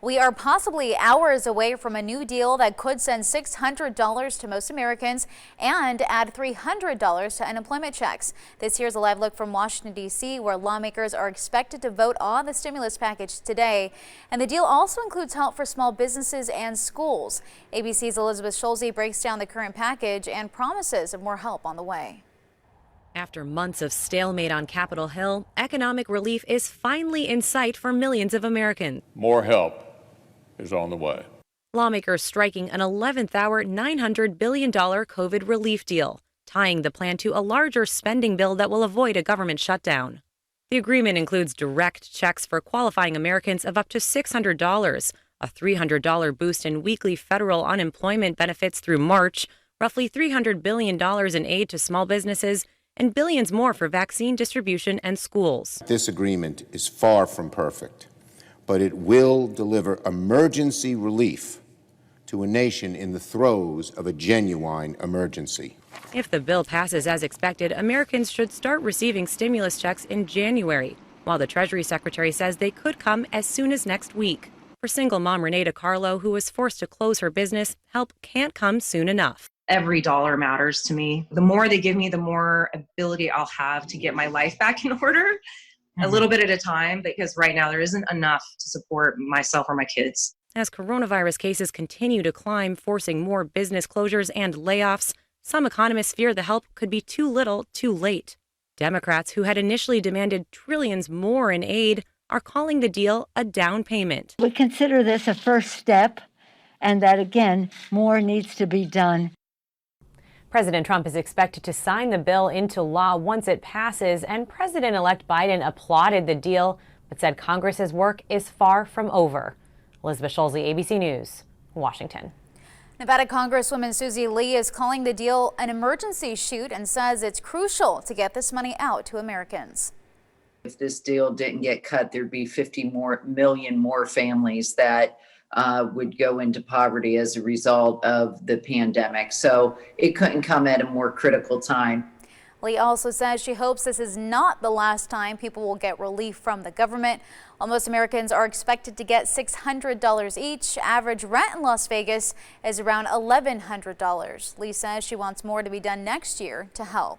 We are possibly hours away from a new deal that could send $600 to most Americans and add $300 to unemployment checks. This here's a live look from Washington, D.C., where lawmakers are expected to vote on the stimulus package today. And the deal also includes help for small businesses and schools. ABC's Elizabeth Schulze breaks down the current package and promises of more help on the way. After months of stalemate on Capitol Hill, economic relief is finally in sight for millions of Americans. More help is on the way. Lawmakers striking an 11th hour $900 billion COVID relief deal, tying the plan to a larger spending bill that will avoid a government shutdown. The agreement includes direct checks for qualifying Americans of up to $600, a $300 boost in weekly federal unemployment benefits through March, roughly $300 billion in aid to small businesses, and billions more for vaccine distribution and schools. This agreement is far from perfect, but it will deliver emergency relief to a nation in the throes of a genuine emergency. If the bill passes as expected, Americans should start receiving stimulus checks in January, while the Treasury Secretary says they could come as soon as next week. For single mom Renee DiCarlo, who was forced to close her business, help can't come soon enough. Every dollar matters to me. The more they give me, the more ability I'll have to get my life back in order, a little bit at a time, because right now there isn't enough to support myself or my kids. As coronavirus cases continue to climb, forcing more business closures and layoffs, some economists fear the help could be too little, too late. Democrats, who had initially demanded trillions more in aid, are calling the deal a down payment. We consider this a first step, and that, again, more needs to be done. President Trump is expected to sign the bill into law once it passes, and President-elect Biden applauded the deal, but said Congress's work is far from over. Elizabeth Schulze, ABC News, Washington. Nevada Congresswoman Susie Lee is calling the deal an emergency shoot and says it's crucial to get this money out to Americans. If this deal didn't get cut, there'd be 50 million more families that would go into poverty as a result of the pandemic. So it couldn't come at a more critical time. Lee also says she hopes this is not the last time people will get relief from the government. While most Americans are expected to get $600 each, average rent in Las Vegas is around $1,100. Lee says she wants more to be done next year to help.